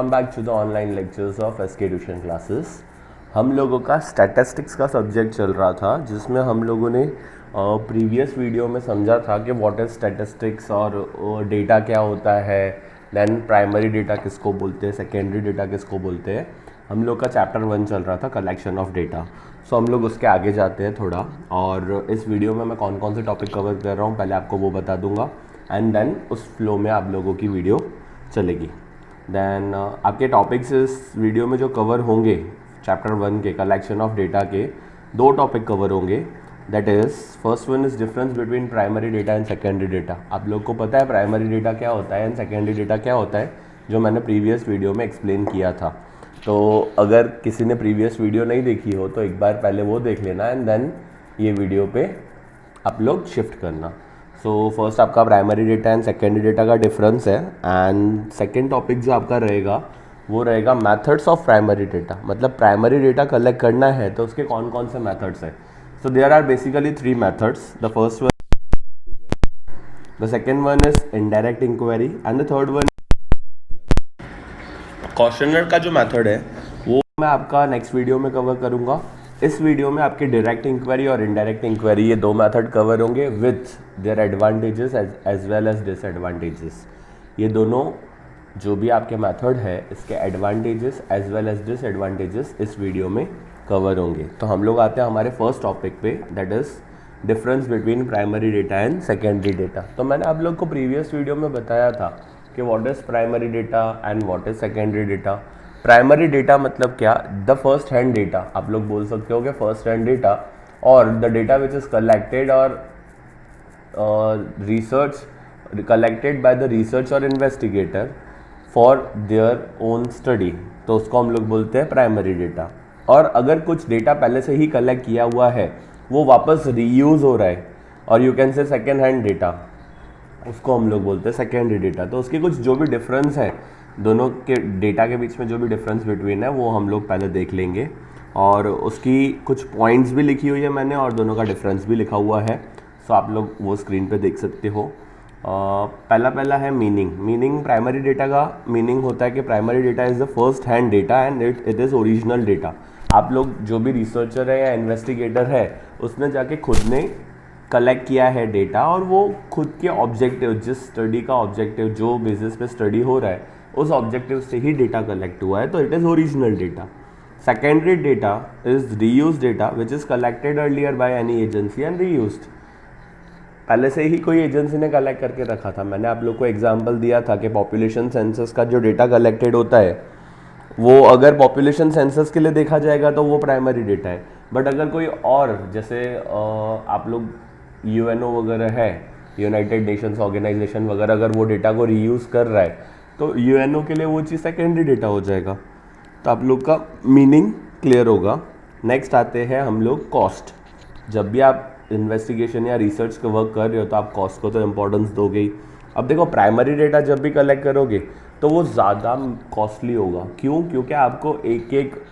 Welcome back to the online lectures of SK tuition classes. हम लोगों का statistics का सब्जेक्ट चल रहा था, जिसमें हम लोगों ने प्रीवियस वीडियो में समझा था कि व्हाट इज़ स्टैटिस्टिक्स और डेटा क्या होता है, देन प्राइमरी डेटा किसको बोलते हैं, सेकेंडरी डेटा किसको बोलते हैं। हम लोग का चैप्टर 1 चल रहा था, कलेक्शन ऑफ डेटा। सो हम लोग उसके आगे जाते हैं थोड़ा, और इस वीडियो में मैं कौन कौन से टॉपिक कवर कर रहा हूँ पहले आपको वो बता दूंगा, एंड देन उस फ्लो में आप लोगों की वीडियो चलेगी। देन आपके टॉपिक्स इस वीडियो में जो कवर होंगे चैप्टर 1 के कलेक्शन ऑफ डेटा के 2 टॉपिक कवर होंगे। That is first one is difference between primary data and secondary data. आप लोग को पता है प्राइमरी डेटा क्या होता है एंड सेकेंडरी डेटा क्या होता है, जो मैंने प्रीवियस वीडियो में एक्सप्लेन किया था। तो अगर किसी ने प्रीवियस वीडियो नहीं देखी हो तो एक बार पहले वो देख लेना, एंड देन ये वीडियो पे आप लोग शिफ्ट करना। सो फर्स्ट आपका primary data and secondary data का डिफरेंस है, एंड सेकेंड टॉपिक जो आपका रहेगा वो रहेगा मेथड्स ऑफ प्राइमरी डेटा। मतलब प्राइमरी डेटा कलेक्ट करना है तो उसके कौन कौन से मेथड्स हैं। So there are basically 3 methods. The first one, the second one is indirect inquiry, and the third one questionnaire का जो मेथड है वो मैं आपका नेक्स्ट वीडियो में कवर करूँगा। इस वीडियो में आपके डायरेक्ट इंक्वायरी और इनडायरेक्ट इंक्वायरी ये 2 मेथड कवर होंगे with their advantages as well as disadvantages. ये दोनों जो भी आपके मेथड है इसके advantages as well as disadvantages इस वीडियो में कवर होंगे। तो हम लोग आते हैं हमारे फर्स्ट टॉपिक पे, that is difference between primary data and secondary data. तो मैंने आप लोग को प्रीवियस वीडियो में बताया था कि what is primary data and what is secondary data. Primary data मतलब क्या, द फर्स्ट हैंड डेटा। आप लोग बोल सकते हो कि फर्स्ट हैंड डेटा और the data which is collected और research collected by the research और investigator for their own study, तो उसको हम लोग बोलते हैं प्राइमरी डेटा। और अगर कुछ डेटा पहले से ही कलेक्ट किया हुआ है वो वापस रीयूज़ हो रहा है, और you can say second hand data, उसको हम लोग बोलते हैं सेकेंडरी डेटा। तो उसके कुछ जो भी डिफरेंस है, दोनों के डेटा के बीच में जो भी डिफरेंस बिटवीन है वो हम लोग पहले देख लेंगे, और उसकी कुछ पॉइंट्स भी लिखी हुई है मैंने और दोनों का डिफरेंस भी लिखा हुआ है। सो आप लोग वो स्क्रीन पे देख सकते हो। पहला है मीनिंग प्राइमरी डेटा का मीनिंग होता है कि primary data is the first hand data and it is original data. आप लोग जो भी रिसर्चर है या इन्वेस्टिगेटर है उसने जाके खुद ने कलेक्ट किया है डेटा, और वो खुद के ऑब्जेक्टिव, जिस स्टडी का ऑब्जेक्टिव, जो बेसिस पे स्टडी हो रहा है उस ऑब्जेक्टिव से ही डेटा कलेक्ट हुआ है, तो it is original data. Secondary data is reuse data which is collected earlier by any agency and reused. पहले से ही कोई एजेंसी ने कलेक्ट करके रखा था। मैंने आप लोग को एग्जांपल दिया था कि पॉपुलेशन सेंसस का जो डेटा कलेक्टेड होता है वो अगर पॉपुलेशन सेंसस के लिए देखा जाएगा तो वो प्राइमरी डेटा है, बट अगर कोई और जैसे आप लोग यूएनओ वगैरह है, यूनाइटेड नेशंस ऑर्गेनाइजेशन वगैरह, अगर वो डेटा को रीयूज़ कर रहा है तो यूएनओ के लिए वो चीज़ सेकेंडरी डेटा हो जाएगा। तो आप लोग का मीनिंग क्लियर होगा। नेक्स्ट आते हैं हम लोग कॉस्ट। जब भी आप इन्वेस्टिगेशन या रिसर्च का वर्क कर रहे हो तो आप कॉस्ट को तो इम्पोर्टेंस दोगे ही। अब देखो प्राइमरी डेटा जब भी कलेक्ट करोगे तो वो ज़्यादा कॉस्टली होगा। क्यों? क्योंकि आपको एक एक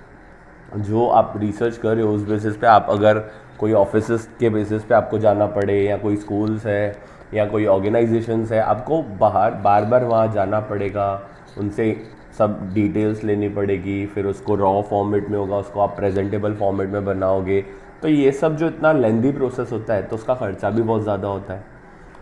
जो आप रिसर्च कर रहे हो उस बेसिस पे, आप अगर कोई ऑफिस के बेसिस पे आपको जाना पड़े, या कोई स्कूल्स है या कोई ऑर्गेनाइजेशंस है, आपको बार बार वहाँ जाना पड़ेगा, उनसे सब डिटेल्स लेनी पड़ेगी, फिर उसको रॉ फॉर्मेट में होगा, उसको आप प्रेजेंटेबल फॉर्मेट में बनाओगे। तो ये सब जो इतना लेंदी प्रोसेस होता है तो उसका खर्चा भी बहुत ज़्यादा होता है।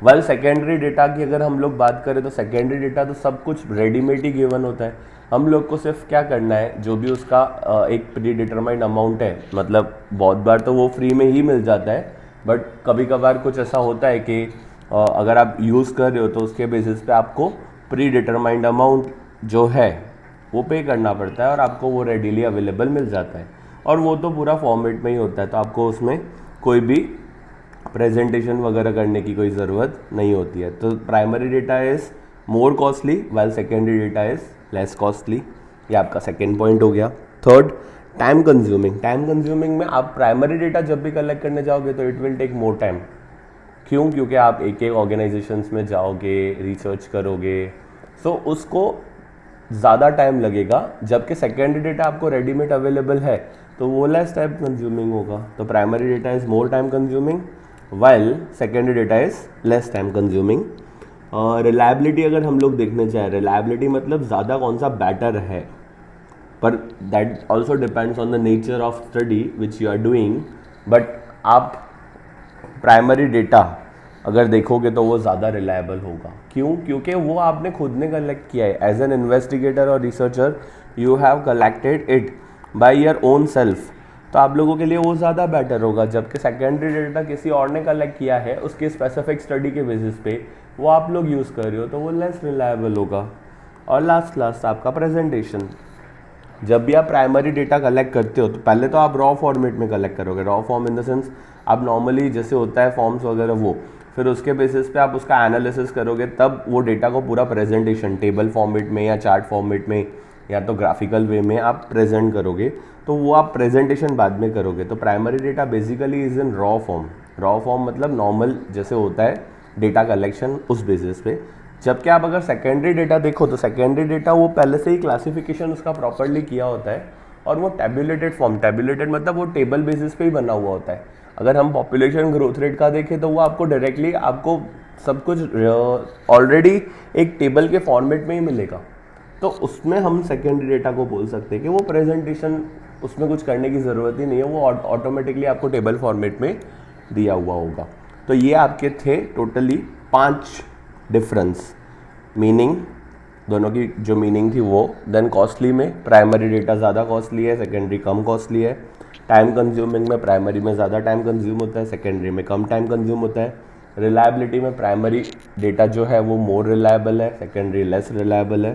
वेल सेकेंडरी डेटा की अगर हम लोग बात करें तो सेकेंडरी डेटा तो सब कुछ रेडीमेड ही गिवन होता है। हम लोग को सिर्फ क्या करना है, जो भी उसका एक प्री डिटरमाइंड अमाउंट है, मतलब बहुत बार तो वो फ्री में ही मिल जाता है, बट कभी कभार कुछ ऐसा होता है कि अगर आप यूज़ कर रहे हो तो उसके बेसिस पे आपको प्री डिटरमाइंड अमाउंट जो है वो पे करना पड़ता है, और आपको वो रेडीली अवेलेबल मिल जाता है, और वो तो पूरा फॉर्मेट में ही होता है, तो आपको उसमें कोई भी प्रेजेंटेशन वगैरह करने की कोई ज़रूरत नहीं होती है। तो primary data is more costly while secondary data is less costly. ये आपका सेकेंड पॉइंट हो गया। थर्ड, टाइम कंज्यूमिंग में आप प्राइमरी डेटा जब भी कलेक्ट करने जाओगे तो it will take more time. क्यों? क्योंकि आप एक एक ऑर्गेनाइजेशंस में जाओगे, रिसर्च करोगे, सो उसको ज़्यादा टाइम लगेगा। जबकि सेकेंडरी डेटा आपको रेडीमेड अवेलेबल है तो वो लेस टाइम कंज्यूमिंग होगा। तो primary data is more time consuming while secondary data is less time consuming. Reliability अगर हम लोग देखने चाहें, रिलायबिलिटी मतलब ज़्यादा कौन सा बेटर है, पर that also depends on the nature of study which you are doing. But आप प्राइमरी डेटा अगर देखोगे तो वो ज़्यादा रिलायबल होगा। क्यों? क्योंकि वो आपने खुद ने कलेक्ट किया है। एज एन इन्वेस्टिगेटर और researcher you have collected it by your own self, तो आप लोगों के लिए वो ज़्यादा बेटर होगा। जबकि सेकेंडरी डेटा किसी और ने कलेक्ट किया है उसकी स्पेसिफिक स्टडी के बेसिस पे, वो आप लोग यूज़ कर रहे हो, तो वो लेस रिलायबल होगा। और लास्ट आपका प्रेजेंटेशन। जब भी आप प्राइमरी डेटा कलेक्ट करते हो तो पहले तो आप रॉ फॉर्मेट में कलेक्ट करोगे। Raw form in the sense आप नॉर्मली जैसे होता है फॉर्म्स वगैरह वो, फिर उसके बेसिस पे आप उसका एनालिसिस करोगे, तब वो डेटा को पूरा प्रेजेंटेशन टेबल फॉर्मेट में या चार्ट फॉर्मेट में या तो ग्राफिकल वे में आप प्रेजेंट करोगे, तो वो आप प्रेजेंटेशन बाद में करोगे। तो primary data basically is in raw form. Raw form मतलब नॉर्मल जैसे होता है डेटा कलेक्शन, उस बेसिस पे। जबकि आप अगर सेकेंडरी डेटा देखो तो सेकेंडरी डेटा वो पहले से ही क्लासिफिकेशन उसका प्रॉपरली किया होता है, और वो टेबुलेटेड फॉर्म, टेबुलेटेड मतलब वो टेबल बेसिस पे ही बना हुआ होता है। अगर हम पॉपुलेशन ग्रोथ रेट का देखें तो वो आपको डायरेक्टली आपको सब कुछ ऑलरेडी एक टेबल के फॉर्मेट में ही मिलेगा। तो उसमें हम सेकेंडरी डेटा को बोल सकते हैं कि वो प्रेजेंटेशन, उसमें कुछ करने की ज़रूरत ही नहीं है, वो ऑटोमेटिकली आपको टेबल फॉर्मेट में दिया हुआ होगा। तो ये आपके थे टोटली 5 डिफरेंस मीनिंग, दोनों की जो मीनिंग थी वो। देन कॉस्टली में प्राइमरी डेटा ज़्यादा कॉस्टली है, सेकेंडरी कम कॉस्टली है। टाइम कंज्यूमिंग में प्राइमरी में ज़्यादा टाइम कंज्यूम होता है, सेकेंडरी में कम टाइम कंज्यूम होता है। रिलायबिलिटी में प्राइमरी डेटा जो है वो मोर रिलायबल है, सेकेंडरी लेस रिलायबल है।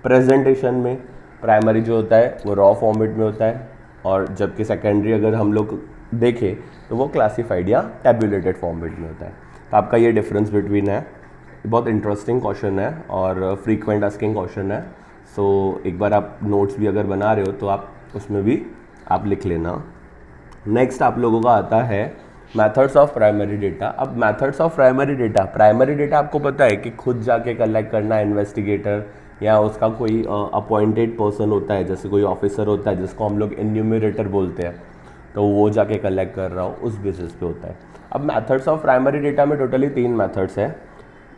प्रेजेंटेशन में प्राइमरी जो होता है वो रॉ फॉर्मेट में होता है, और जबकि सेकेंडरी अगर हम लोग देखें तो वो क्लासिफाइड या टैब्यूलेटेड फॉर्मेट में होता है। तो आपका ये डिफरेंस बिटवीन है। बहुत इंटरेस्टिंग क्वेश्चन है और फ्रीक्वेंट आस्किंग क्वेश्चन है। सो एक बार आप नोट्स भी अगर बना रहे हो तो आप उसमें भी आप लिख लेना। नेक्स्ट आप लोगों का आता है मेथड्स ऑफ प्राइमरी डेटा। अब मेथड्स ऑफ प्राइमरी डेटा आपको पता है कि खुद जाके कलेक्ट करना, इन्वेस्टिगेटर या उसका कोई अपॉइंटेड पर्सन होता है, जैसे कोई ऑफिसर होता है जिसको हम लोग एन्यूमरेटर बोलते हैं, तो वो जाके कलेक्ट कर रहा हो, उस बेसिस पे होता है। अब मेथड्स ऑफ प्राइमरी डेटा में टोटली 3 मेथड्स है।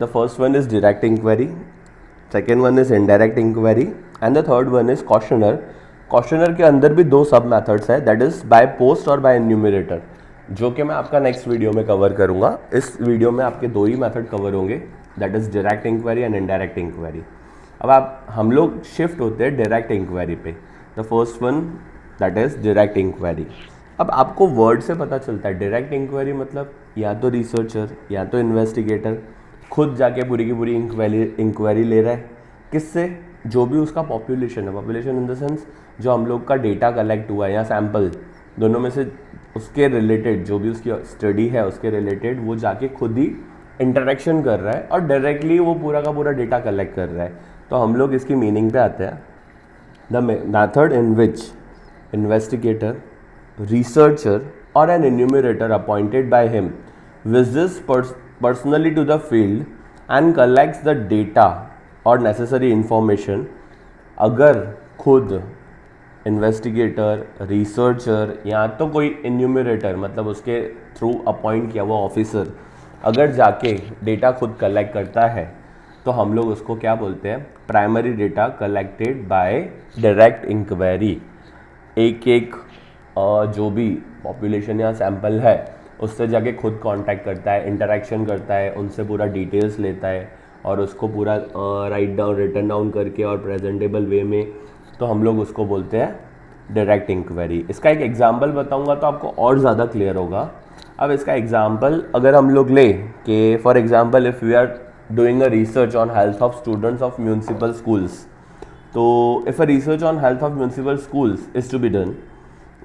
The first one is direct inquiry, second one is indirect inquiry and the third one is questionnaire. Questionnaire के अंदर भी 2 सब मेथड्स है, दैट इज़ बाय पोस्ट और बाय एन्यूमरेटर, जो कि मैं आपका नेक्स्ट वीडियो में कवर करूँगा। इस वीडियो में आपके 2 ही मेथड कवर होंगे, that is direct inquiry and indirect inquiry. अब हम लोग शिफ्ट होते हैं डायरेक्ट इंक्वायरी पे। The first one that is direct inquiry. अब आपको वर्ड से पता चलता है डायरेक्ट इंक्वायरी मतलब या तो रिसर्चर या तो इन्वेस्टिगेटर खुद जाके पूरी की पूरी इंक्वायरी ले रहा है। किससे? जो भी उसका पॉपुलेशन है, पॉपुलेशन इन द सेंस जो हम लोग का डेटा कलेक्ट हुआ है या सैम्पल, दोनों में से उसके रिलेटेड जो भी उसकी स्टडी है उसके रिलेटेड वो जाके खुद ही इंटरेक्शन कर रहा है और डायरेक्टली वो पूरा का पूरा डेटा कलेक्ट कर रहा है। तो हम लोग इसकी मीनिंग पे आते हैं। The method in which investigator, researcher or an enumerator appointed by him visits personally to the field and collects the data or necessary information। अगर खुद इन्वेस्टिगेटर, रिसर्चर या तो कोई एन्यूमरेटर मतलब उसके थ्रू अपॉइंट किया हुआ ऑफिसर अगर जाके डेटा खुद कलेक्ट करता है तो हम लोग उसको क्या बोलते हैं? Primary data collected by direct inquiry. एक जो भी पॉपुलेशन या सैंपल है उससे जाके खुद कांटेक्ट करता है, इंटरेक्शन करता है, उनसे पूरा डिटेल्स लेता है और उसको पूरा रिटन डाउन करके और प्रेजेंटेबल वे में, तो हम लोग उसको बोलते हैं डायरेक्ट इंक्वायरी। इसका एक एग्जांपल बताऊंगा तो आपको और ज़्यादा क्लियर होगा। अब इसका एग्जांपल अगर हम लोग ले कि for example if we are doing a research on health of students of municipal schools, तो if a research on health of municipal schools is to be done,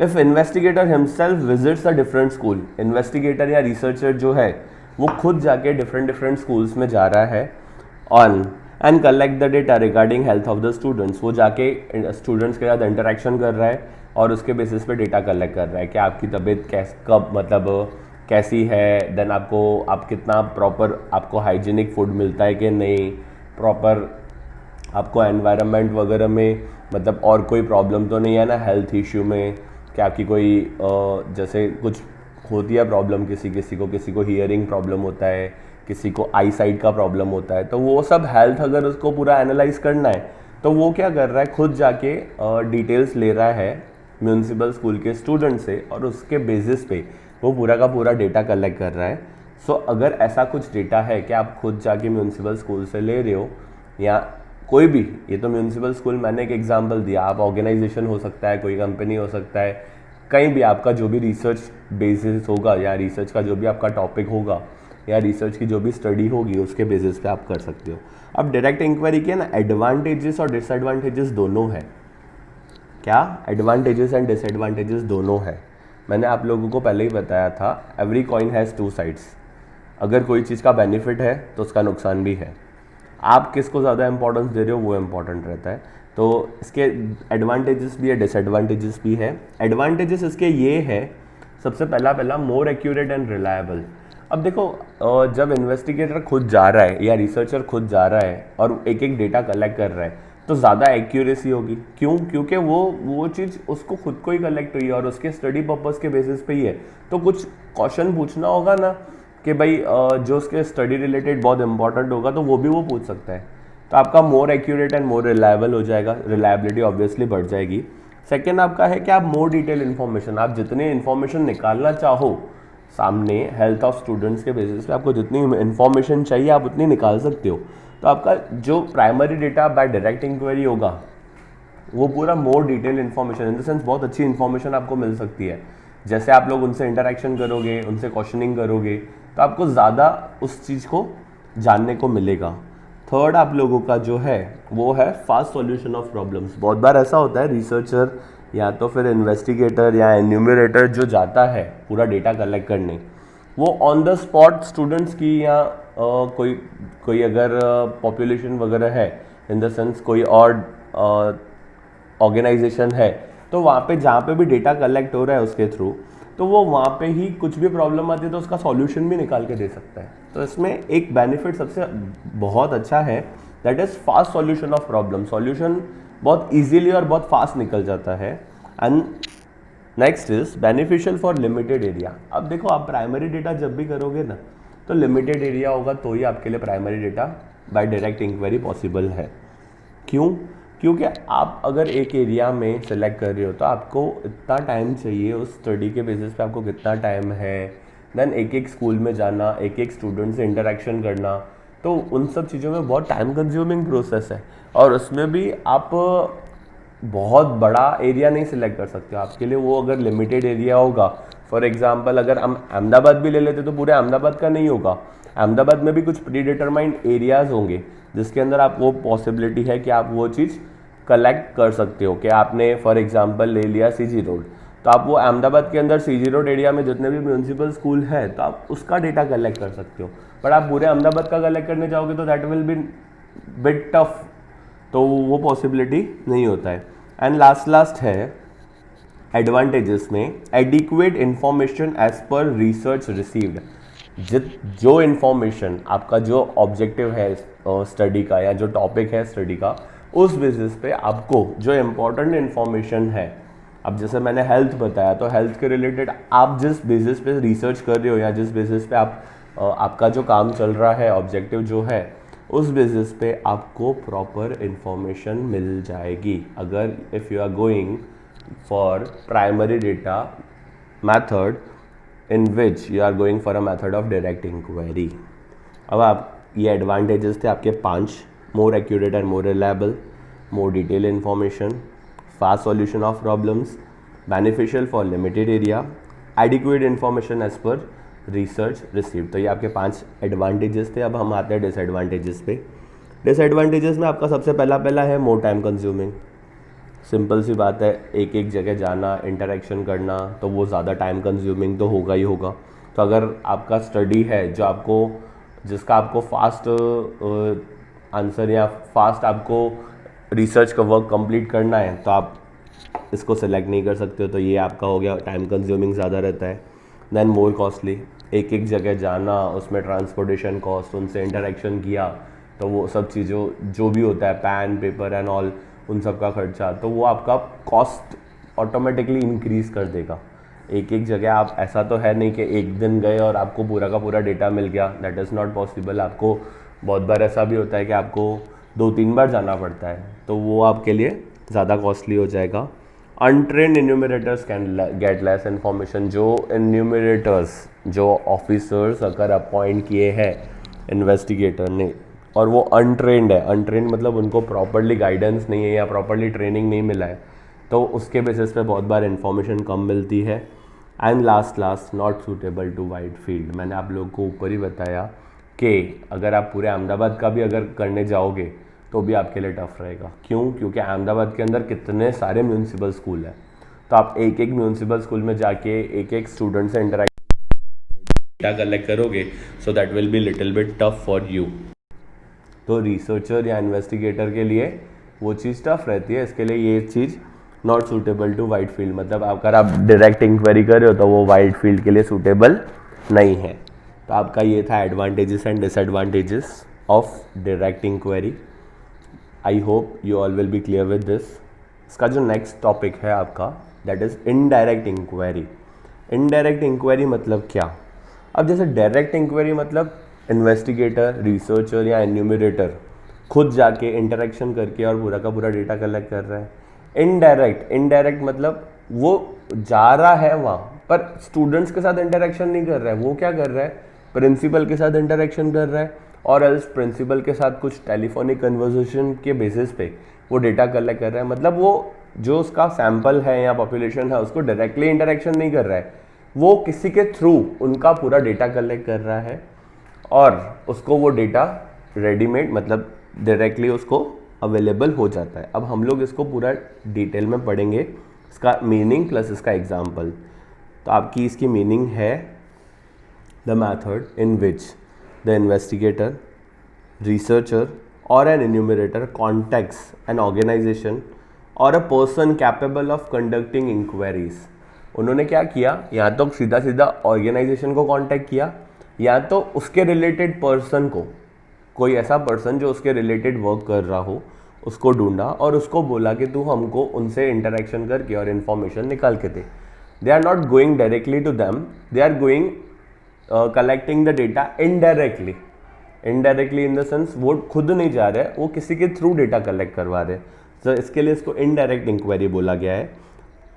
if investigator himself visits a different school, investigator या researcher जो है वो खुद जाके different schools में जा रहा है on and collect the data regarding health of the students, वो जाके स्टूडेंट्स के साथ इंटरेक्शन कर रहा है और उसके बेसिस पे डेटा कलेक्ट कर रहा है कि आपकी तबीयत कब मतलब कैसी है, देन आप कितना प्रॉपर आपको हाइजीनिक फूड मिलता है कि नहीं, प्रॉपर आपको एनवायरनमेंट वगैरह में मतलब और कोई प्रॉब्लम तो नहीं है ना हेल्थ इश्यू में, कि आपकी कोई जैसे कुछ होती है प्रॉब्लम किसी को हियरिंग प्रॉब्लम होता है किसी को आई साइट का प्रॉब्लम होता है, तो वो सब हेल्थ अगर उसको पूरा एनालाइज करना है तो वो क्या कर रहा है, खुद जाके डिटेल्स ले रहा है म्यूनसिपल स्कूल के स्टूडेंट से और उसके बेसिस पे वो पूरा का पूरा डेटा कलेक्ट कर रहा है। सो अगर ऐसा कुछ डेटा है कि आप खुद जाके म्यूनसिपल स्कूल से ले रहे हो या कोई भी, ये तो म्यूनसिपल स्कूल मैंने एक एग्जांपल दिया, आप ऑर्गेनाइजेशन हो सकता है, कोई कंपनी हो सकता है, कहीं भी आपका जो भी रिसर्च बेसिस होगा या रिसर्च का जो भी आपका टॉपिक होगा या रिसर्च की जो भी स्टडी होगी उसके बेसिस पे आप कर सकते हो। अब डायरेक्ट इंक्वायरी के ना एडवांटेजेस और डिसएडवांटेजेस दोनों है। क्या एडवांटेजेस एंड डिसएडवांटेजेस दोनों है, मैंने आप लोगों को पहले ही बताया था, every coin has two sides. अगर कोई चीज़ का बेनिफिट है तो उसका नुकसान भी है, आप किसको ज़्यादा इंपॉर्टेंस दे रहे हो वो इम्पॉर्टेंट रहता है। तो इसके एडवांटेजेस भी है, डिसएडवांटेजेस भी है। एडवांटेजेस इसके ये है, सबसे पहला मोर एक्यूरेट एंड रिलायबल। अब देखो जब इन्वेस्टिगेटर खुद जा रहा है या रिसर्चर खुद जा रहा है और एक एक डेटा कलेक्ट कर रहा है तो ज़्यादा एक्यूरेसी होगी। क्यों? क्योंकि वो चीज़ उसको खुद को ही कलेक्ट हुई है और उसके स्टडी पर्पस के बेसिस पे ही है, तो कुछ क्वेश्चन पूछना होगा ना कि भाई जो उसके स्टडी रिलेटेड बहुत इंपॉर्टेंट होगा तो वो भी वो पूछ सकता है, तो आपका मोर एक्यूरेट एंड मोर रिलायबल हो जाएगा, रिलायबिलिटी ऑब्वियसली बढ़ जाएगी। सेकेंड आपका है कि आप मोर डिटेल इन्फॉर्मेशन, आप जितनी इन्फॉर्मेशन निकालना चाहो सामने हेल्थ ऑफ स्टूडेंट्स के बेसिस पे, आपको जितनी इन्फॉर्मेशन चाहिए आप उतनी निकाल सकते हो। तो आपका जो primary data by direct inquiry होगा वो पूरा more detail information, in the sense बहुत अच्छी इन्फॉर्मेशन आपको मिल सकती है। जैसे आप लोग उनसे इंटरेक्शन करोगे, उनसे क्वेश्चनिंग करोगे तो आपको ज़्यादा उस चीज़ को जानने को मिलेगा। थर्ड आप लोगों का जो है वो है फास्ट सॉल्यूशन ऑफ प्रॉब्लम्स। बहुत बार ऐसा होता है रिसर्चर या तो फिर इन्वेस्टिगेटर या एन्यूमरेटर जो जाता है पूरा डेटा कलेक्ट करने, वो ऑन द स्पॉट स्टूडेंट्स की या कोई अगर पॉपुलेशन वगैरह है, इन द सेंस कोई और ऑर्गेनाइजेशन है, तो वहाँ पे जहाँ पे भी डेटा कलेक्ट हो रहा है उसके थ्रू, तो वो वहाँ पे ही कुछ भी प्रॉब्लम आती है तो उसका सॉल्यूशन भी निकाल के दे सकता है। तो इसमें एक बेनिफिट सबसे बहुत अच्छा है, that is fast solution of problem. Solution बहुत इजीली और बहुत फास्ट निकल जाता है। And next is beneficial for limited area. अब देखो आप प्राइमरी डेटा जब भी करोगे ना तो लिमिटेड एरिया होगा तो ही आपके लिए primary data by direct inquiry possible है। क्यों? क्योंकि आप अगर एक एरिया में सेलेक्ट कर रहे हो तो आपको इतना टाइम चाहिए, उस स्टडी के बेसिस पे आपको कितना टाइम है, देन एक एक स्कूल में जाना, एक एक स्टूडेंट से इंटरेक्शन करना, तो उन सब चीज़ों में बहुत टाइम कंज्यूमिंग प्रोसेस है और उसमें भी आप बहुत बड़ा एरिया नहीं सिलेक्ट कर सकते हो। आपके लिए वो अगर लिमिटेड एरिया होगा, फॉर एग्जांपल अगर हम अहमदाबाद भी ले लेते तो पूरे अहमदाबाद का नहीं होगा, अहमदाबाद में भी कुछ प्री डिटरमाइंड एरियाज़ होंगे जिसके अंदर आप वो पॉसिबिलिटी है कि आप वो चीज़ कलेक्ट कर सकते हो। कि आपने फॉर एग्जांपल ले लिया सीजी रोड, तो आप वो अहमदाबाद के अंदर सीजी रोड एरिया में जितने भी म्यूनसिपल स्कूल है तो आप उसका डेटा कलेक्ट कर सकते हो, बट आप पूरे अहमदाबाद का कलेक्ट करने जाओगे तो that will be bit tough, तो वो पॉसिबिलिटी नहीं होता है। एंड लास्ट है एडवांटेजेस में adequate information as per research received. जो इन्फॉर्मेशन आपका जो ऑब्जेक्टिव है स्टडी का या जो टॉपिक है स्टडी का, उस बेसिस पे आपको जो इम्पोर्टेंट इन्फॉर्मेशन है, अब जैसे मैंने हेल्थ बताया तो हेल्थ के रिलेटेड आप जिस बेसिस पे रिसर्च कर रहे हो या जिस बेसिस पे आपका जो काम चल रहा है, ऑब्जेक्टिव जो है, उस बेसिस पे आपको प्रॉपर इन्फॉर्मेशन मिल जाएगी। अगर if you are going for primary data method in which you are going for a method of direct inquiry. अब आप ये एडवांटेजेस थे आपके 5, more accurate and more reliable, more detail information, fast solution of problems, beneficial for limited area, adequate information as per research receive. तो ये आपके 5 advantages थे। अब हम आते हैं डिसएडवांटेजेस पे। डिसएडवांटेजेस में आपका सबसे पहला है मोर टाइम कंज्यूमिंग। सिंपल सी बात है, एक एक जगह जाना, इंटरेक्शन करना, तो वो ज़्यादा टाइम कंज्यूमिंग तो होगा ही होगा। तो अगर आपका स्टडी है जिसका आपको फास्ट आंसर या फास्ट आपको रिसर्च का वर्क कंप्लीट करना है तो आप इसको सेलेक्ट नहीं कर सकते हो, तो ये आपका हो गया, टाइम कंज्यूमिंग ज़्यादा रहता है। देन मोर कॉस्टली, एक एक जगह जाना, उसमें ट्रांसपोर्टेशन कॉस्ट, उनसे इंटरेक्शन किया, तो वो सब चीज़ों जो भी होता है, पैन पेपर एंड ऑल, उन सब का खर्चा, तो वो आपका कॉस्ट ऑटोमेटिकली इंक्रीज़ कर देगा। एक एक जगह आप, ऐसा तो है नहीं कि एक दिन गए और आपको पूरा का पूरा डेटा मिल गया, दैट इज़ नॉट पॉसिबल। आपको बहुत बार ऐसा भी होता है कि आपको 2-3 बार जाना पड़ता है, तो वो आपके लिए ज़्यादा कॉस्टली हो जाएगा। Untrained enumerators can get less information. जो इन्यूमरेटर्स, जो ऑफिसर्स अगर अपॉइंट किए हैं इन्वेस्टिगेटर ने और वो अनट्रेंड है, अनट्रेंड मतलब उनको प्रॉपरली गाइडेंस नहीं है या प्रॉपरली ट्रेनिंग नहीं मिला है, तो उसके बेसिस पे बहुत बार इन्फॉर्मेशन कम मिलती है। And last not suitable to wide field. मैंने आप लोगों को ऊपर ही बताया कि अगर आप पूरे अहमदाबाद का भी अगर करने जाओगे तो भी आपके लिए टफ रहेगा। क्यों? क्योंकि अहमदाबाद के अंदर कितने सारे म्यूनसिपल स्कूल हैं, तो आप एक एक म्यूनसिपल स्कूल में जाके एक एक स्टूडेंट से इंटरेक्ट डेटा कलेक्ट करोगे, so that will be little bit tough for you. तो रिसर्चर या इन्वेस्टिगेटर के लिए वो चीज़ टफ रहती है, इसके लिए ये चीज़ not suitable to wide field, मतलब अगर आप डायरेक्ट इंक्वायरी कर रहे हो तो वो वाइड फील्ड के लिए सूटेबल नहीं है। तो आपका ये था advantages and disadvantages of direct inquiry. I hope you all will be clear with this. इसका जो नेक्स्ट टॉपिक है आपका, that is indirect inquiry. Indirect inquiry मतलब क्या? अब जैसे डायरेक्ट इंक्वायरी मतलब इन्वेस्टिगेटर, रिसर्चर या एन्यूमरेटर खुद जाके इंटरेक्शन करके और पूरा का पूरा डेटा कलेक्ट कर रहा है। इनडायरेक्ट मतलब वो जा रहा है वहाँ पर स्टूडेंट्स के साथ इंटरेक्शन नहीं कर रहा है। वो क्या कर रहा है? प्रिंसिपल के साथ इंटरेक्शन कर रहा है और एल्स प्रिंसिपल के साथ कुछ टेलीफोनिक कन्वर्सेशन के बेसिस पे वो डेटा कलेक्ट कर रहा है। मतलब वो जो उसका सैंपल है या पॉपुलेशन है उसको डायरेक्टली इंटरेक्शन नहीं कर रहा है, वो किसी के थ्रू उनका पूरा डेटा कलेक्ट कर रहा है और उसको वो डेटा रेडीमेड मतलब डायरेक्टली उसको अवेलेबल हो जाता है। अब हम लोग इसको पूरा डिटेल में पढ़ेंगे, इसका मीनिंग प्लस इसका एग्जाम्पल। तो आपकी इसकी मीनिंग है the method in which the investigator, researcher or an enumerator contacts an organisation और a person capable of conducting inquiries. उन्होंने क्या किया? या तो सीधा सीधा ऑर्गेनाइजेशन को कांटेक्ट किया या तो उसके रिलेटेड पर्सन को, कोई ऐसा पर्सन जो उसके रिलेटेड वर्क कर रहा हो उसको ढूंढा और उसको बोला कि तू हमको उनसे इंटरेक्शन करके और इन्फॉर्मेशन निकाल के दे। They are not going directly to them, they are going collecting the data indirectly. Indirectly in the sense वो खुद नहीं जा रहे, वो किसी के थ्रू डेटा कलेक्ट करवा रहे। तो इसके लिए इसको इनडायरेक्ट इंक्वायरी बोला गया है।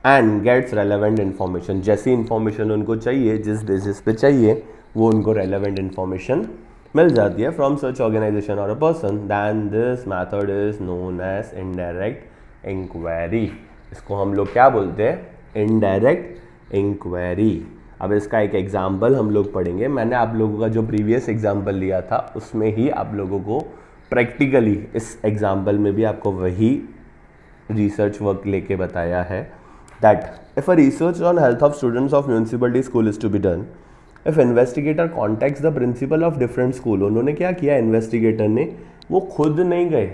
एंड गेट्स रेलेवेंट इन्फॉर्मेशन, जैसी इन्फॉर्मेशन उनको चाहिए, जिस बेसिस पे चाहिए वो उनको रेलेवेंट इन्फॉर्मेशन मिल जाती है फ्रॉम सच ऑर्गेनाइजेशन और a person, than this method is known as indirect inquiry. इसको हम लोग क्या बोलते हैं? Indirect inquiry. अब इसका एक एग्जाम्पल हम लोग पढ़ेंगे। मैंने आप लोगों का जो प्रीवियस एग्जाम्पल लिया था उसमें ही आप लोगों को प्रैक्टिकली इस एग्जाम्पल में भी आपको वही रिसर्च वर्क लेके बताया है that if a research on health of students of municipality school is to be done, if investigator contacts the principal of different school, उन्होंने क्या किया? इन्वेस्टिगेटर ने वो खुद नहीं गए,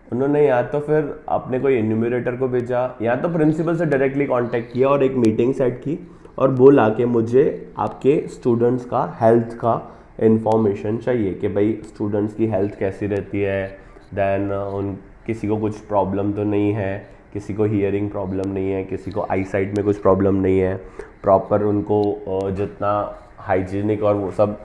उन्होंने या तो फिर अपने कोई एन्यूमरेटर को भेजा या तो प्रिंसिपल से डायरेक्टली कांटेक्ट किया और एक मीटिंग सेट की और बोला कि मुझे आपके स्टूडेंट्स का हेल्थ का इंफॉर्मेशन चाहिए कि भाई स्टूडेंट्स की हेल्थ कैसी रहती है, दैन उन किसी को कुछ प्रॉब्लम तो नहीं है, किसी को हियरिंग प्रॉब्लम नहीं है, किसी को आई साइट में कुछ प्रॉब्लम नहीं है, प्रॉपर उनको जितना हाइजीनिक और वो सब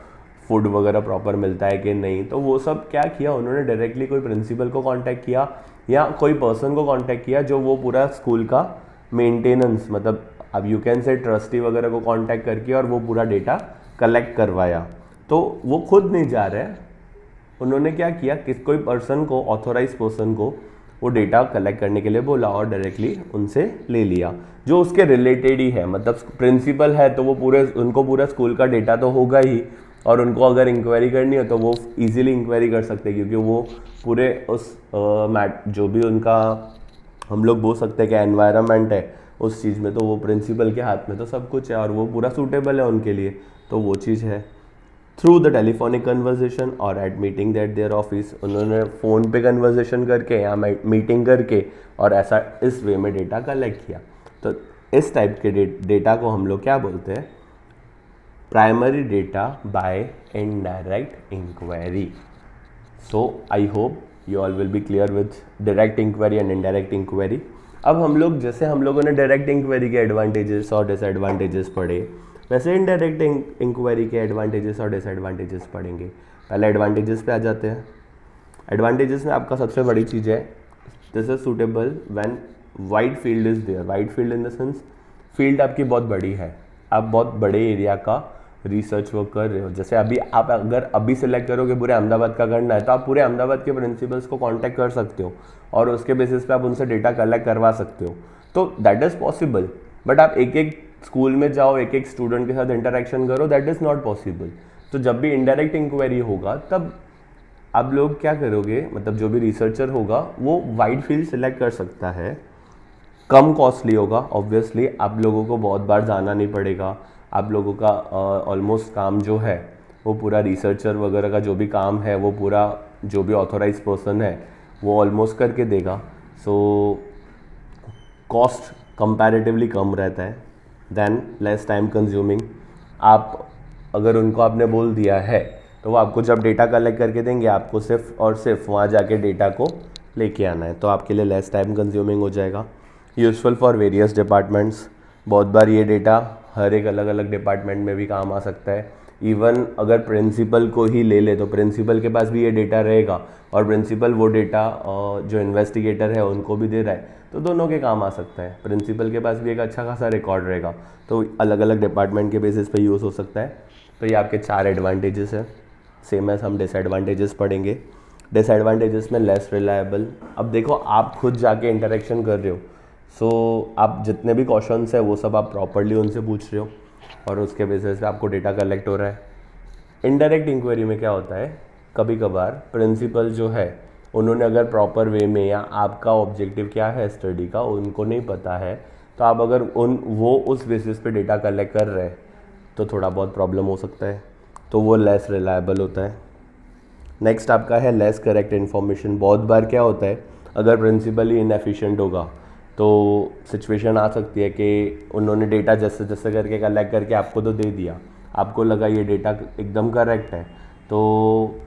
फूड वगैरह प्रॉपर मिलता है कि नहीं। तो वो सब क्या किया उन्होंने? डायरेक्टली कोई प्रिंसिपल को कांटेक्ट किया या कोई पर्सन को कांटेक्ट किया जो वो पूरा स्कूल का मेंटेनेंस, मतलब अब यू कैन से ट्रस्टी वगैरह को कांटेक्ट करके और वो पूरा डेटा कलेक्ट करवाया। तो वो खुद नहीं जा रहे, उन्होंने क्या किया? कोई पर्सन को, ऑथोराइज पर्सन को वो डेटा कलेक्ट करने के लिए बोला और डायरेक्टली उनसे ले लिया जो उसके रिलेटेड ही है। मतलब प्रिंसिपल है तो वो उनको पूरा स्कूल का डेटा तो होगा ही और उनको अगर इंक्वायरी करनी हो तो वो इजीली इंक्वायरी कर सकते हैं क्योंकि वो पूरे उस जो भी उनका हम लोग बोल सकते हैं कि एनवायरनमेंट है उस चीज़ में, तो वो प्रिंसिपल के हाथ में तो सब कुछ है और वो पूरा सूटेबल है उनके लिए, तो वो चीज़ है। थ्रू द टेलीफोनिक कन्वर्जेशन और eight meeting that their office, उन्होंने फ़ोन पे कन्वर्जेशन करके या मीटिंग करके और ऐसा इस वे में डेटा कलेक्ट किया। तो इस टाइप के डेटा को हम लोग क्या बोलते हैं? Primary data by indirect inquiry. So I hope you all will be clear with direct inquiry and indirect inquiry. अब हम लोग जैसे हम लोगों ने डायरेक्ट इंक्वायरी के एडवांटेजेस और डिसएडवांटेजेस पढ़े, वैसे इनडायरेक्ट इंक्वायरी के एडवांटेजेस और डिसएडवांटेजेस पढ़ेंगे। पहले एडवांटेजेस पे आ जाते हैं। एडवांटेजेस में आपका सबसे बड़ी चीज़ है this is suitable when wide field is there. Wide field in the sense field आपकी बहुत बड़ी है, आप बहुत बड़े एरिया का रिसर्च वर्क कर रहे हो। जैसे अभी आप अगर अभी सिलेक्ट करोगे पूरे अहमदाबाद का करना है, तो आप पूरे अहमदाबाद के प्रिंसिपल्स को कांटेक्ट कर सकते हो और उसके बेसिस पे आप उनसे डेटा कलेक्ट करवा सकते हो। तो दैट इज़ पॉसिबल, बट आप एक एक स्कूल में जाओ, एक एक स्टूडेंट के साथ इंटरेक्शन करो, दैट इज़ नॉट पॉसिबल। तो जब भी इनडायरेक्ट इंक्वायरी होगा तब आप लोग क्या करोगे, मतलब जो भी रिसर्चर होगा वो वाइड फील्ड सिलेक्ट कर सकता है, कम कॉस्टली होगा ऑब्वियसली, आप लोगों को बहुत बार जाना नहीं पड़ेगा, आप लोगों का ऑलमोस्ट काम जो है वो पूरा रिसर्चर वगैरह का जो भी काम है वो पूरा जो भी ऑथोराइज पर्सन है वो ऑलमोस्ट करके देगा। सो कॉस्ट कंपैरेटिवली कम रहता है, देन लेस टाइम कंज्यूमिंग। आप अगर उनको आपने बोल दिया है तो वो आपको जब डेटा कलेक्ट करके देंगे, आपको सिर्फ और सिर्फ वहाँ जाके डेटा को लेके आना है, तो आपके लिए लेस टाइम कंज्यूमिंग हो जाएगा। यूज़फुल फॉर वेरियस डिपार्टमेंट्स, बहुत बार ये डेटा हर एक अलग अलग डिपार्टमेंट में भी काम आ सकता है। इवन अगर प्रिंसिपल को ही ले ले तो प्रिंसिपल के पास भी ये डेटा रहेगा और प्रिंसिपल वो डेटा जो इन्वेस्टिगेटर है उनको भी दे रहा है, तो दोनों के काम आ सकता है। प्रिंसिपल के पास भी एक अच्छा खासा रिकॉर्ड रहेगा, तो अलग अलग डिपार्टमेंट के बेसिस पे यूज़ हो सकता है। तो ये आपके 4 एडवांटेजेस है। सेम एज हम डिसएडवांटेजेस पढ़ेंगे। डिसएडवांटेजेस में लेस रिलायबल। अब देखो आप खुद जाके इंटरेक्शन कर रहे हो, सो आप जितने भी क्वेश्चंस है वो सब आप प्रॉपरली उनसे पूछ रहे हो और उसके बेसिस पे आपको डेटा कलेक्ट हो रहा है। इनडायरेक्ट इंक्वायरी में क्या होता है, कभी कभार प्रिंसिपल जो है उन्होंने अगर प्रॉपर वे में, या आपका ऑब्जेक्टिव क्या है स्टडी का उनको नहीं पता है, तो आप अगर वो उस बेसिस पे डेटा कलेक्ट कर रहे हैं तो थोड़ा बहुत प्रॉब्लम हो सकता है, तो वो लेस रिलायबल होता है। नेक्स्ट आपका है लेस करेक्ट इन्फॉर्मेशन। बहुत बार क्या होता है, अगर प्रिंसिपल ही इनएफिशिएंट होगा तो सिचुएशन आ सकती है कि उन्होंने डेटा जैसे जैसे करके कलेक्ट करके आपको तो दे दिया, आपको लगा ये डेटा एकदम करेक्ट है, तो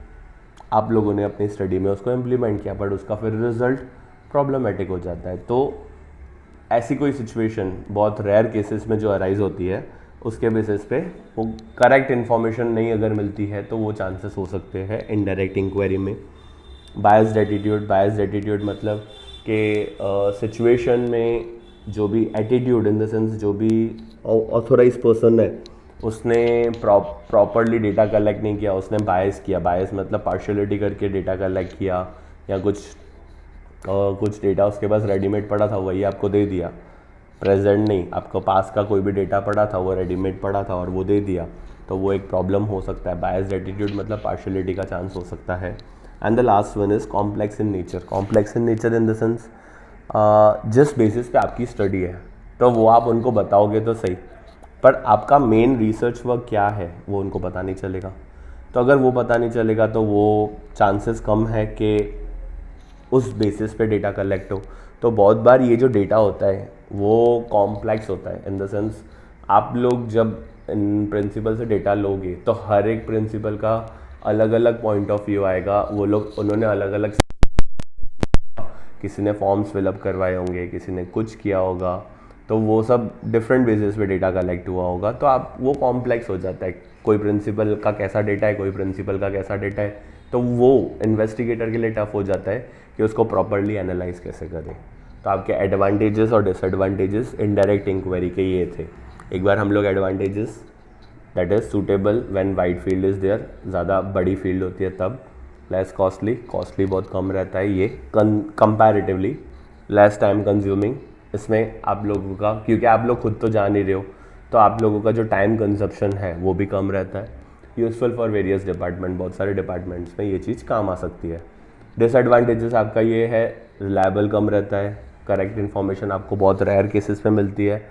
आप लोगों ने अपनी स्टडी में उसको इम्प्लीमेंट किया, बट उसका फिर रिजल्ट प्रॉब्लमेटिक हो जाता है। तो ऐसी कोई सिचुएशन बहुत रेयर केसेस में जो अराइज होती है, उसके बेसिस पे वो करेक्ट इन्फॉर्मेशन नहीं अगर मिलती है तो वो चांसेस हो सकते हैं इनडायरेक्ट इंक्वायरी में। Biased attitude. बायस्ड एटीट्यूड मतलब कि सिचुएशन में जो भी एटीट्यूड इन द सेंस जो भी ऑथोराइज पर्सन है उसने प्रॉपरली डेटा कलेक्ट नहीं किया, उसने बायस किया। बायस मतलब पार्शियलिटी करके डेटा कलेक्ट किया, या कुछ डेटा उसके पास रेडीमेड पड़ा था वही आपको दे दिया, प्रेजेंट नहीं, आपको पास का कोई भी डेटा पड़ा था वो रेडीमेड पड़ा था और वो दे दिया, तो वो एक प्रॉब्लम हो सकता है। बायस्ड एटीट्यूड मतलब पार्शियलिटी का चांस हो सकता है। And the last one is complex in nature. Complex in nature in the sense जिस बेसिस पे आपकी स्टडी है तो वो आप उनको बताओगे तो सही, पर आपका मेन रिसर्च वर्क क्या है वो उनको पता नहीं चलेगा। तो अगर वो पता नहीं चलेगा तो वो चांसेस कम है कि उस बेसिस पे डेटा कलेक्ट हो। तो बहुत बार ये जो डेटा होता है वो कॉम्प्लेक्स होता है इन द सेंस आप लोग जब इन प्रिंसिपल से डेटा लोगे तो हर एक प्रिंसिपल का अलग अलग पॉइंट ऑफ व्यू आएगा। वो लोग उन्होंने अलग अलग, किसी ने फॉर्म्स फिलअप करवाए होंगे, किसी ने कुछ किया होगा, तो वो सब डिफरेंट बेसिस पे डेटा कलेक्ट हुआ होगा, तो आप वो कॉम्प्लेक्स हो जाता है। कोई प्रिंसिपल का कैसा डेटा है, कोई प्रिंसिपल का कैसा डेटा है, तो वो इन्वेस्टिगेटर के लिए टफ हो जाता है कि उसको प्रॉपरली एनालाइज कैसे करें। तो आपके एडवांटेजेस और डिसएडवांटेजेस इनडायरेक्ट इंक्वायरी के ये थे। एक बार हम लोग advantages, that is suitable when wide field is there, ज़्यादा बड़ी फील्ड होती है तब। लेस कॉस्टली, कॉस्टली बहुत कम रहता है ये कंपैरेटिवली। लेस टाइम कंज्यूमिंग, इसमें आप लोगों का, क्योंकि आप लोग खुद तो जान ही रहे हो, तो आप लोगों का जो टाइम कंजप्शन है वो भी कम रहता है। यूज़फुल फॉर वेरियस डिपार्टमेंट, बहुत सारे डिपार्टमेंट्स में ये चीज़ काम आ सकती है। डिसएडवांटेजेस आपका ये है, रिलायबल कम रहता है, करेक्ट इन्फॉर्मेशन आपको बहुत रेयर केसेस में मिलती है,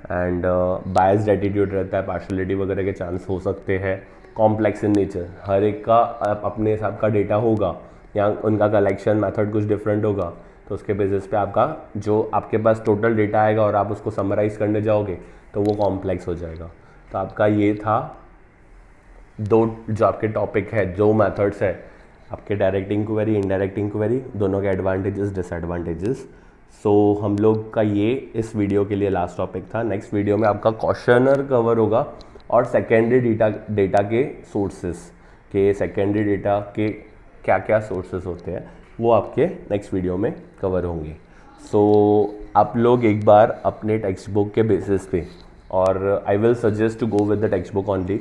एंड बायस्ड एटीट्यूड रहता है, पार्शलिटी वगैरह के चांस हो सकते हैं। कॉम्प्लेक्स इन नेचर, हर एक का अपने हिसाब का डेटा होगा या उनका कलेक्शन मेथड कुछ डिफरेंट होगा, तो उसके बेसिस पे आपका जो आपके पास टोटल डेटा आएगा और आप उसको समराइज़ करने जाओगे तो वो कॉम्प्लेक्स हो जाएगा। तो आपका ये था दो जो आपके टॉपिक है, जो मेथड्स है आपके, डायरेक्ट इंक्वायरी, इनडायरेक्ट इंक्वायरी, दोनों के एडवांटेजेस डिसएडवांटेजेस। सो हम लोग का ये इस वीडियो के लिए लास्ट टॉपिक था। नेक्स्ट वीडियो में आपका क्वेश्चनर कवर होगा और सेकेंडरी डेटा के सोर्सेस के, सेकेंडरी डेटा के क्या क्या सोर्सेस होते हैं वो आपके नेक्स्ट वीडियो में कवर होंगे। सो आप लोग एक बार अपने टेक्स्ट बुक के बेसिस पे, और I will suggest to go with the text book only,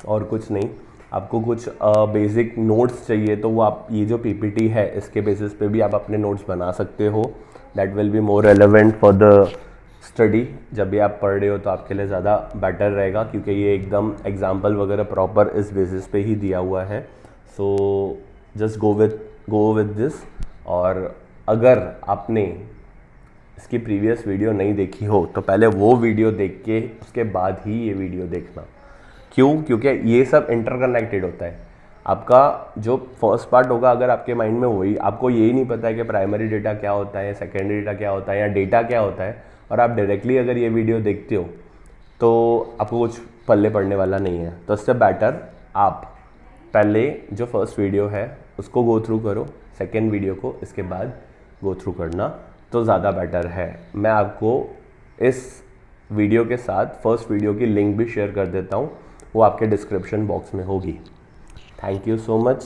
और कुछ नहीं। आपको कुछ बेसिक नोट्स चाहिए तो वो आप ये जो पीपीटी है इसके बेसिस पे भी आप अपने नोट्स बना सकते हो। That will be more relevant for the study. जब भी आप पढ़ रहे हो तो आपके लिए ज़्यादा बेटर रहेगा, क्योंकि ये एकदम एग्जाम्पल वगैरह प्रॉपर इस बेसिस पे ही दिया हुआ है। So just go with this. और अगर आपने इसकी प्रीवियस वीडियो नहीं देखी हो तो पहले वो वीडियो देख के उसके बाद ही ये वीडियो देखना। क्यों? क्योंकि ये सब इंटरकनेक्टेड होता है। आपका जो फर्स्ट पार्ट होगा, अगर आपके माइंड में वही, आपको यही नहीं पता है कि प्राइमरी डेटा क्या होता है, सेकेंडरी डेटा क्या होता है या डेटा क्या होता है, और आप डायरेक्टली अगर ये वीडियो देखते हो तो आपको कुछ पल्ले पड़ने वाला नहीं है। तो इससे बेटर आप पहले जो फर्स्ट वीडियो है उसको गो थ्रू करो, सेकेंड वीडियो को इसके बाद गो थ्रू करना तो ज़्यादा बेटर है। मैं आपको इस वीडियो के साथ फर्स्ट वीडियो की लिंक भी शेयर कर देता हूँ, वो आपके डिस्क्रिप्शन बॉक्स में होगी। Thank you so much.